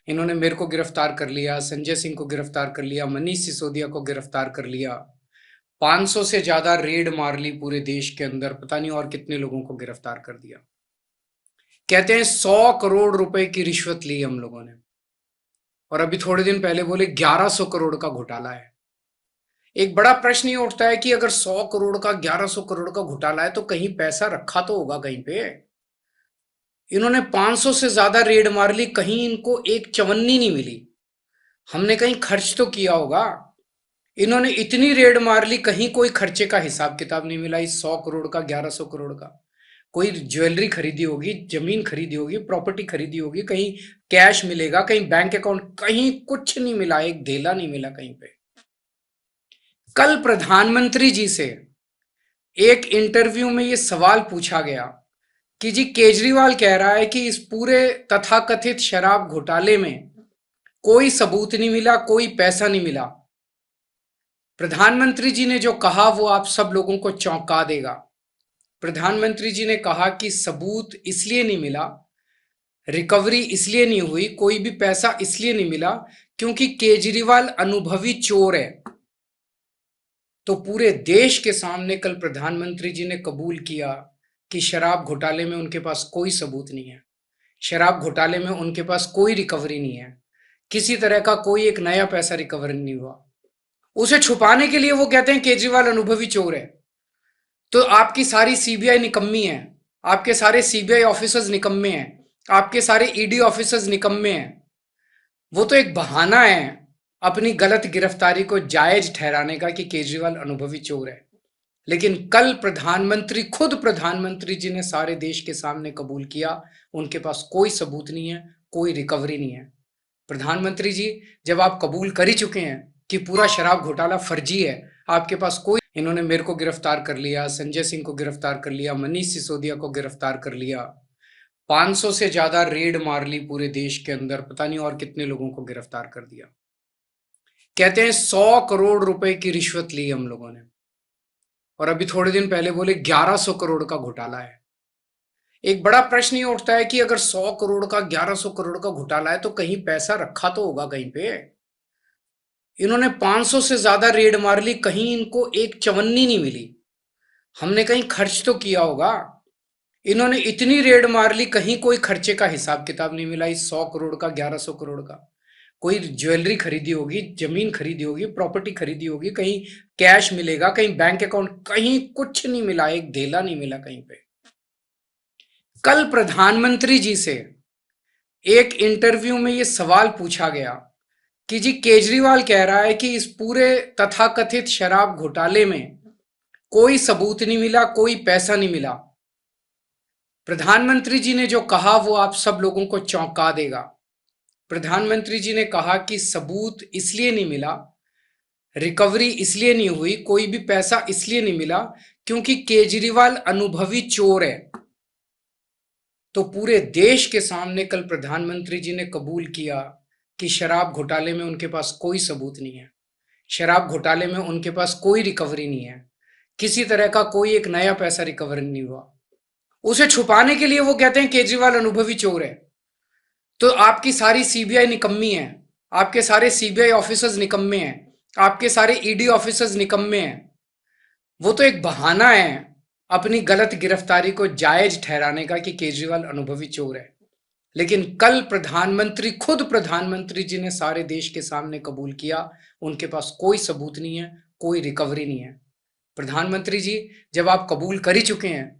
इन्होंने मेरे को गिरफ्तार कर लिया, संजय सिंह को गिरफ्तार कर लिया, मनीष सिसोदिया को गिरफ्तार कर लिया, 500 से ज्यादा रेड मार ली पूरे देश के अंदर, पता नहीं और कितने लोगों को गिरफ्तार कर दिया। कहते हैं 100 करोड़ रुपए की रिश्वत ली हम लोगों ने, और अभी थोड़े दिन पहले बोले 1100 करोड़ का घोटाला है। एक बड़ा प्रश्न ये उठता है कि अगर 100 करोड़ का 1100 करोड़ का घोटाला है तो कहीं पैसा रखा तो होगा कहीं पे। इन्होंने 500 से ज्यादा रेड मार ली, कहीं इनको एक चवन्नी नहीं मिली। हमने कहीं खर्च तो किया होगा। इन्होंने इतनी रेड मार ली, कहीं कोई खर्चे का हिसाब किताब नहीं मिला। इस 100 करोड़ का, 1100 करोड़ का कोई ज्वेलरी खरीदी होगी, जमीन खरीदी होगी, प्रॉपर्टी खरीदी होगी, कहीं कैश मिलेगा, कहीं बैंक अकाउंट, कहीं कुछ नहीं मिला, एक धेला नहीं मिला कहीं पे। कल प्रधानमंत्री जी से एक इंटरव्यू में ये सवाल पूछा गया कि जी केजरीवाल कह रहा है कि इस पूरे तथाकथित शराब घोटाले में कोई सबूत नहीं मिला, कोई पैसा नहीं मिला। प्रधानमंत्री जी ने जो कहा वो आप सब लोगों को चौंका देगा। प्रधानमंत्री जी ने कहा कि सबूत इसलिए नहीं मिला, रिकवरी इसलिए नहीं हुई, कोई भी पैसा इसलिए नहीं मिला क्योंकि केजरीवाल अनुभवी चोर है। तो पूरे देश के सामने कल प्रधानमंत्री जी ने कबूल किया कि शराब घोटाले में उनके पास कोई सबूत नहीं है, शराब घोटाले में उनके पास कोई रिकवरी नहीं है, किसी तरह का कोई एक नया पैसा रिकवर नहीं हुआ। उसे छुपाने के लिए वो कहते हैं केजरीवाल अनुभवी चोर है। तो आपकी सारी सीबीआई निकम्मी है, आपके सारे सीबीआई ऑफिसर्स निकम्मे हैं, आपके सारे ईडी ऑफिसर्स निकम्मे हैं। वो तो एक बहाना है अपनी गलत गिरफ्तारी को जायज ठहराने का कि केजरीवाल अनुभवी चोर है। लेकिन कल खुद प्रधानमंत्री जी ने सारे देश के सामने कबूल किया उनके पास कोई सबूत नहीं है, कोई रिकवरी नहीं है। प्रधानमंत्री जी, जब आप कबूल कर ही चुके हैं कि पूरा शराब घोटाला फर्जी है, आपके पास कोई, इन्होंने मेरे को गिरफ्तार कर लिया, संजय सिंह को गिरफ्तार कर लिया, मनीष सिसोदिया को गिरफ्तार कर लिया, 500 से ज्यादा रेड मार ली पूरे देश के अंदर, पता नहीं और कितने लोगों को गिरफ्तार कर दिया। कहते हैं 100 करोड़ रुपए की रिश्वत ली हम लोगों ने, और अभी थोड़े दिन पहले बोले 1100 करोड़ का घोटाला है। एक बड़ा प्रश्न ये उठता है कि अगर 100 करोड़ का, 1100 करोड़ का घोटाला है तो कहीं पैसा रखा तो होगा कहीं पे। इन्होंने 500 से ज्यादा रेड मार ली, कहीं इनको एक चवन्नी नहीं मिली। हमने कहीं खर्च तो किया होगा। इन्होंने इतनी रेड मार ली, कहीं कोई खर्चे का हिसाब किताब नहीं मिला। इस 100 करोड़ का, 1100 करोड़ का कोई ज्वेलरी खरीदी होगी, जमीन खरीदी होगी, प्रॉपर्टी खरीदी होगी, कहीं कैश मिलेगा, कहीं बैंक अकाउंट, कहीं कुछ नहीं मिला, एक धेला नहीं मिला कहीं पे। कल प्रधानमंत्री जी से एक इंटरव्यू में ये सवाल पूछा गया कि जी केजरीवाल कह रहा है कि इस पूरे तथाकथित शराब घोटाले में कोई सबूत नहीं मिला, कोई पैसा नहीं मिला। प्रधानमंत्री जी ने जो कहा वो आप सब लोगों को चौंका देगा। प्रधानमंत्री जी ने कहा कि सबूत इसलिए नहीं मिला, रिकवरी इसलिए नहीं हुई, कोई भी पैसा इसलिए नहीं मिला क्योंकि केजरीवाल अनुभवी चोर है। तो पूरे देश के सामने कल प्रधानमंत्री जी ने कबूल किया कि शराब घोटाले में उनके पास कोई सबूत नहीं है, शराब घोटाले में उनके पास कोई रिकवरी नहीं है, किसी तरह का कोई एक नया पैसा रिकवर नहीं हुआ। उसे छुपाने के लिए वो कहते हैं केजरीवाल अनुभवी चोर है। तो आपकी सारी सीबीआई निकम्मी है, आपके सारे सीबीआई ऑफिसर्स निकम्मे हैं, आपके सारे ईडी ऑफिसर्स निकम्मे हैं। वो तो एक बहाना है अपनी गलत गिरफ्तारी को जायज ठहराने का कि केजरीवाल अनुभवी चोर है। लेकिन कल खुद प्रधानमंत्री जी ने सारे देश के सामने कबूल किया उनके पास कोई सबूत नहीं है, कोई रिकवरी नहीं है। प्रधानमंत्री जी, जब आप कबूल कर ही चुके हैं